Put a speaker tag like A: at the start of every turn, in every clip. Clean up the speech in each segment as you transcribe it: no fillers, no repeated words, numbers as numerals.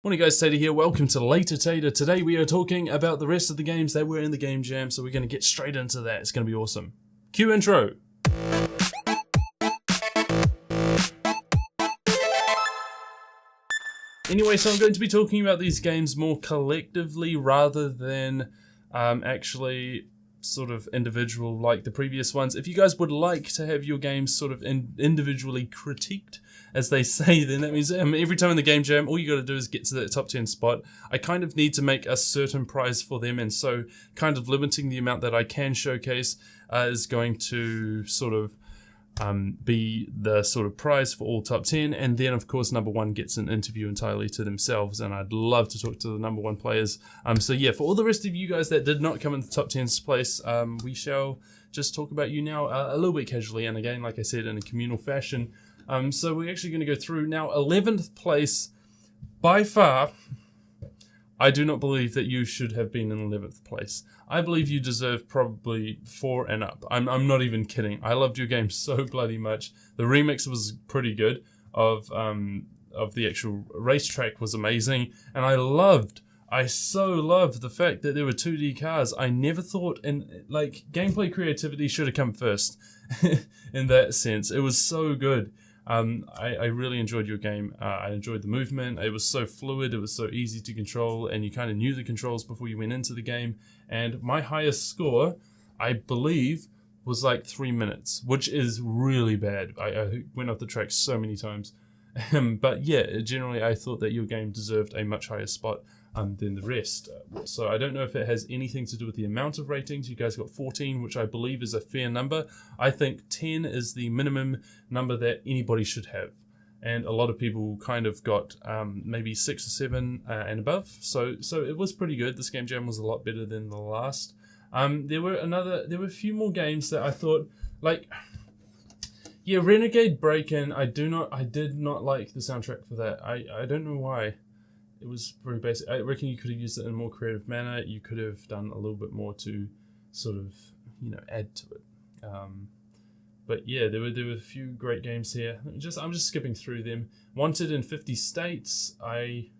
A: Morning guys, Tater here. Welcome to Later Tater. Today we are talking about the rest of the games that were in the Game Jam, so we're going to get straight into that. It's going to be awesome. Cue intro. Anyway, so I'm going to be talking about these games more collectively rather than actually sort of individual like the previous ones. If you guys would like to have your games sort of individually critiqued, as they say, then that means every time in the Game Jam, all you got to do is get to that top 10 spot. I kind of need to make a certain prize for them, and so kind of limiting the amount that I can showcase is going to sort of be the sort of prize for all top 10, and then of course number one gets an interview entirely to themselves, and I'd love to talk to the number one players. So yeah, for all the rest of you guys that did not come in the top 10's place, we shall just talk about you now a little bit casually, and again, like I said, in a communal fashion. So we're actually going to go through now. 11th place, by far, I do not believe that you should have been in 11th place. I believe you deserve probably 4 and up. I'm not even kidding. I loved your game so bloody much. The remix was pretty good of the actual racetrack was amazing, and I so loved the fact that there were 2D cars. I never thought, like, gameplay creativity should have come first in that sense. It was so good. I really enjoyed your game. I enjoyed the movement. It was so fluid. It was so easy to control, and you kind of knew the controls before you went into the game. And my highest score, I believe, was like 3 minutes, which is really bad. I went off the track so many times. But yeah, generally I thought that your game deserved a much higher spot than the rest. So I don't know if it has anything to do with the amount of ratings. You guys got 14, which I believe is a fair number. I think 10 is the minimum number that anybody should have. And a lot of people kind of got maybe 6 or 7 and above. So it was pretty good. This Game Jam was a lot better than the last. There were a few more games that I thought, like, yeah, Renegade Break-In. I did not like the soundtrack for that. I don't know why. It was very basic. I reckon you could have used it in a more creative manner. You could have done a little bit more to sort of, add to it. But yeah, there were a few great games here. I'm just skipping through them. Wanted in 50 States, I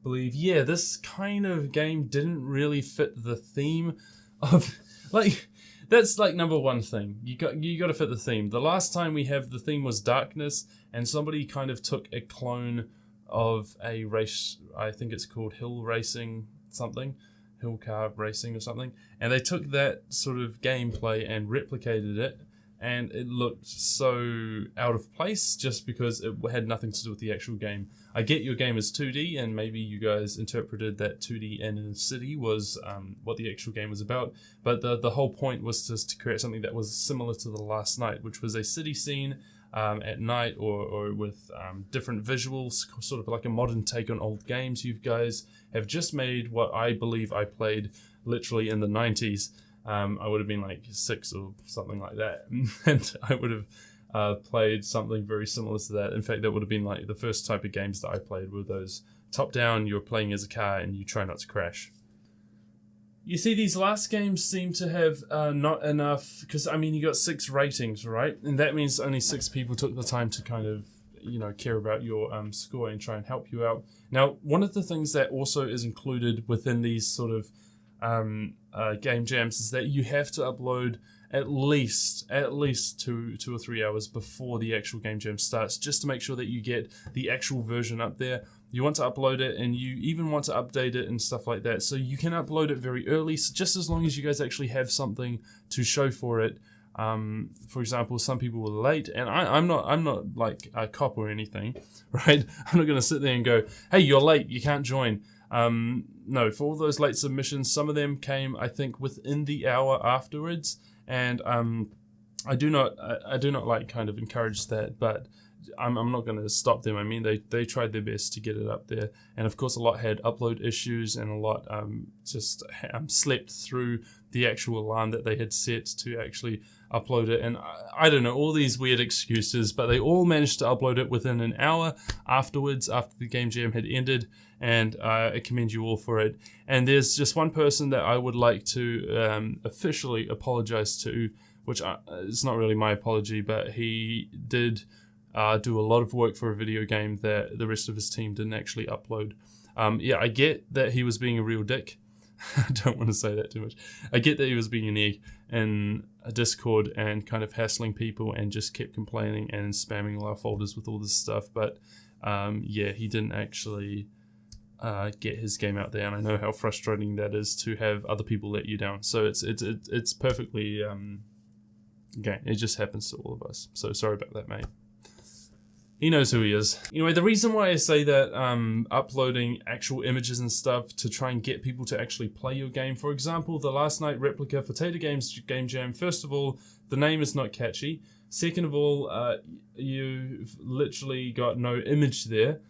A: believe. Yeah, this kind of game didn't really fit the theme of, like, that's like number one thing. You got to fit the theme. The last time we have the theme was darkness, and somebody kind of took a clone of a race, I think it's called hill car racing or something, and they took that sort of gameplay and replicated it, and it looked so out of place just because it had nothing to do with the actual game. I get your game is 2D, and maybe you guys interpreted that 2D and in a city was what the actual game was about, but the whole point was just to create something that was similar to the last night, which was a city scene at night, or with different visuals, sort of like a modern take on old games. You guys have just made what I believe I played literally in the 90s. I would have been like 6 or something like that, and I would have played something very similar to that. In fact, that would have been like the first type of games that I played were those top-down, you're playing as a car and you try not to crash. You see, these last games seem to have not enough, because, I mean, you got 6 ratings, right? And that means only 6 people took the time to kind of, care about your score and try and help you out. Now, one of the things that also is included within these sort of game jams is that you have to upload at least 2 or 3 hours before the actual game jam starts, just to make sure that you get the actual version up there. You want to upload it, and you even want to update it and stuff like that. So you can upload it very early, so just as long as you guys actually have something to show for it. For example, some people were late, and I'm not like a cop or anything, right? I'm not going to sit there and go, hey, you're late, you can't join. No, for all those late submissions, some of them came, I think, within the hour afterwards, and I do not like kind of encourage that, but I'm not going to stop them. I mean, they tried their best to get it up there, and of course a lot had upload issues, and a lot just slept through the actual alarm that they had set to actually upload it, and I don't know, all these weird excuses, but they all managed to upload it within an hour afterwards, after the Game Jam had ended, and I commend you all for it. And there's just one person that I would like to officially apologize to, which is not really my apology, but he did do a lot of work for a video game that the rest of his team didn't actually upload. Yeah, I get that he was being a real dick. I don't want to say that too much. I get that he was being an egg in a Discord and kind of hassling people and just kept complaining and spamming our folders with all this stuff. But yeah, he didn't actually get his game out there, and I know how frustrating that is to have other people let you down. So it's perfectly okay. It just happens to all of us. So sorry about that, mate. He knows who he is. Anyway, the reason why I say that uploading actual images and stuff to try and get people to actually play your game. For example, the last night replica for Tater Games GameJam. First of all, the name is not catchy. Second of all, you've literally got no image there.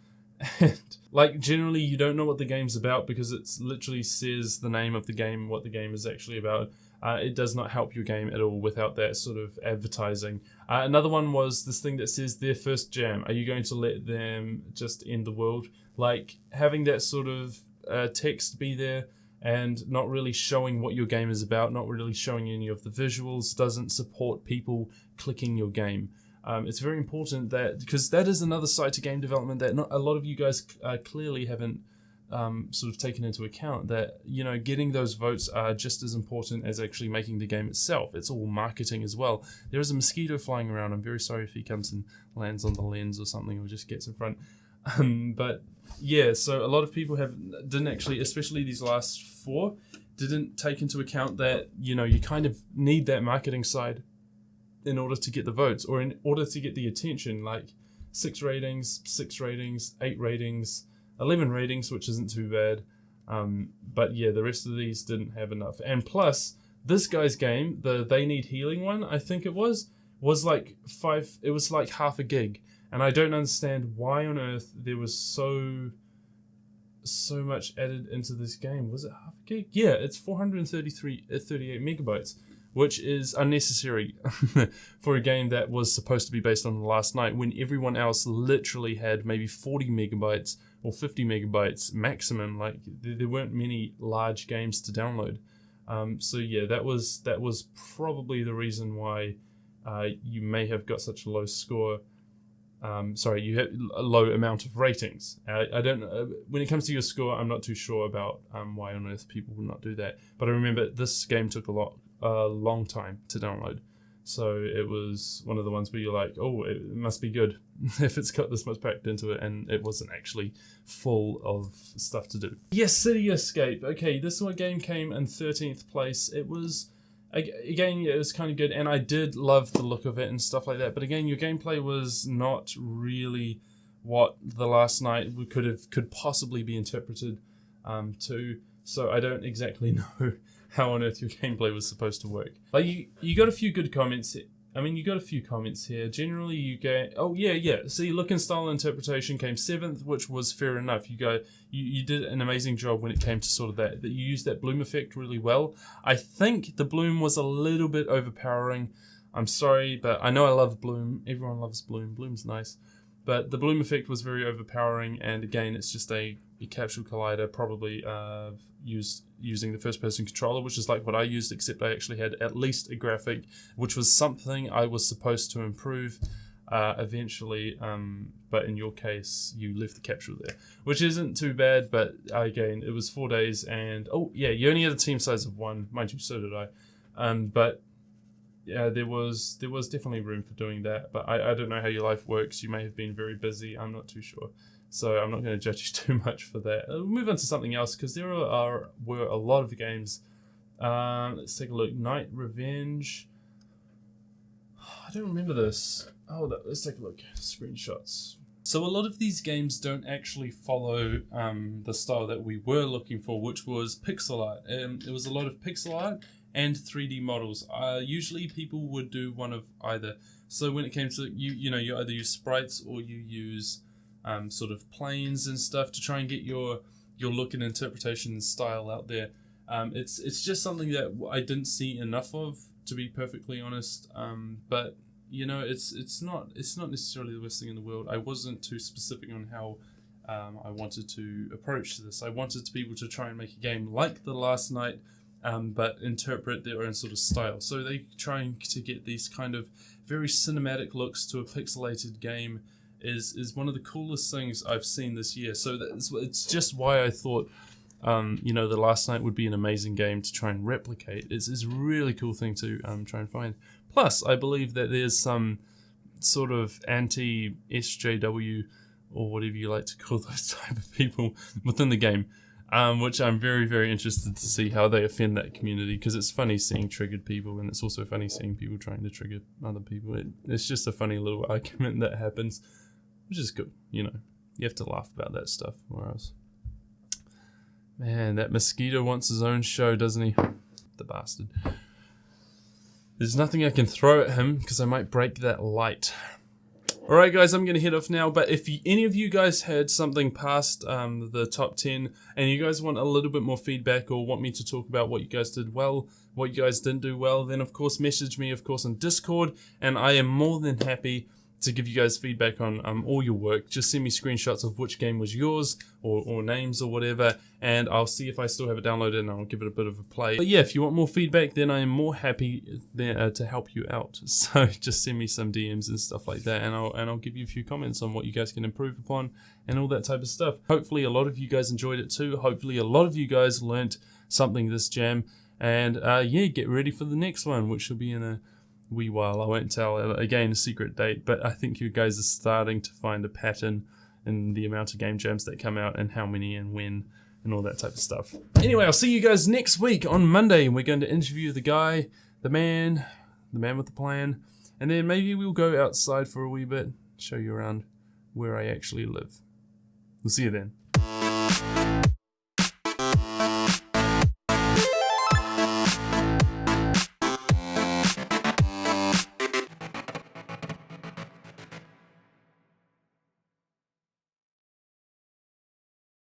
A: And like generally you don't know what the game's about because it literally says the name of the game, what the game is actually about. It does not help your game at all without that sort of advertising. Another one was this thing that says their first jam. Are you going to let them just end the world? Like having that sort of text be there and not really showing what your game is about, not really showing any of the visuals, doesn't support people clicking your game. It's very important that, because that is another side to game development that not a lot of you guys clearly haven't sort of taken into account, that, you know, getting those votes are just as important as actually making the game itself. It's all marketing as well. There is a mosquito flying around. I'm very sorry if he comes and lands on the lens or something or just gets in front. But yeah, so a lot of people didn't actually, especially these last 4, didn't take into account that, you know, you kind of need that marketing side in order to get the votes, or in order to get the attention. Like 6 ratings, 8 ratings, 11 ratings, which isn't too bad. But yeah, the rest of these didn't have enough. And plus, this guy's game, the They Need Healing one, I think it was like it was like half a gig. And I don't understand why on earth there was so much added into this game. Was it half a gig? Yeah, it's 38 megabytes, which is unnecessary for a game that was supposed to be based on the last night, when everyone else literally had maybe 40 megabytes or 50 megabytes maximum. Like there weren't many large games to download. So yeah, that was probably the reason why you may have got such a low score. Sorry, you had a low amount of ratings. I don't know. When it comes to your score, I'm not too sure about why on earth people would not do that. But I remember this game took a long time to download. So it was one of the ones where you're like, oh, it must be good if it's got this much packed into it, and it wasn't actually full of stuff to do. Yes, City Escape. Okay, this one game came in 13th place. It was, again, it was kind of good, and I did love the look of it and stuff like that. But again, your gameplay was not really what the last night could possibly be interpreted to. So I don't exactly know how on earth your gameplay was supposed to work. Like you got a few good comments. I mean, you got a few comments here. Generally, you get, oh yeah. See, look and style and interpretation came 7th, which was fair enough. You did an amazing job when it came to sort of that you used that bloom effect really well. I think the bloom was a little bit overpowering. I'm sorry, but I know I love bloom. Everyone loves bloom. Bloom's nice. But the bloom effect was very overpowering, and again, it's just a capsule collider, probably using the first-person controller, which is like what I used, except I actually had at least a graphic, which was something I was supposed to improve eventually. But in your case, you left the capsule there, which isn't too bad. But again, it was 4 days, and oh yeah, you only had a team size of 1, mind you, so did I. But yeah, there was definitely room for doing that, but I don't know how your life works. You may have been very busy. I'm not too sure, so I'm not going to judge you too much for that. We'll move on to something else, because there were a lot of games. Let's take a look. Night Revenge. I don't remember this. Let's take a look. Screenshots. So a lot of these games don't actually follow the style that we were looking for, which was pixel art. It was a lot of pixel art and 3D models. Usually people would do one of either. So when it came to, you either use sprites or you use sort of planes and stuff to try and get your look and interpretation and style out there. It's just something that I didn't see enough of, to be perfectly honest. But it's not necessarily the worst thing in the world. I wasn't too specific on how I wanted to approach this. I wanted to be able to try and make a game like the last night, but interpret their own sort of style. So they're trying to get these kind of very cinematic looks to a pixelated game is one of the coolest things I've seen this year. So it's just why I thought, The Last Night would be an amazing game to try and replicate. It's a really cool thing to try and find. Plus, I believe that there's some sort of anti-SJW, or whatever you like to call those type of people, within the game, which I'm very, very interested to see how they offend that community, because it's funny seeing triggered people, and it's also funny seeing people trying to trigger other people. It's just a funny little argument that happens, which is good. You have to laugh about that stuff, or else. Man, that Mosquito wants his own show, doesn't he? The bastard. There's nothing I can throw at him, because I might break that light. Alright guys, I'm going to head off now, but if any of you guys had something past the top 10, and you guys want a little bit more feedback, or want me to talk about what you guys did well, what you guys didn't do well, then of course message me, of course, on Discord, and I am more than happy to give you guys feedback on all your work. Just send me screenshots of which game was yours, or names or whatever, and I'll see if I still have it downloaded, and I'll give it a bit of a play. But yeah, if you want more feedback, then I am more happy there to help you out. So just send me some DMs and stuff like that, and I'll give you a few comments on what you guys can improve upon and all that type of stuff. Hopefully a lot of you guys enjoyed it too. Hopefully a lot of you guys learnt something this jam, and yeah, get ready for the next one, which will be in a wee while. I won't tell, again, a secret date, but I think you guys are starting to find a pattern in the amount of game jams that come out, and how many and when, and all that type of stuff. Anyway, I'll see you guys next week on Monday, and we're going to interview the man with the plan, and then maybe we'll go outside for a wee bit, show you around where I actually live. We'll see you then.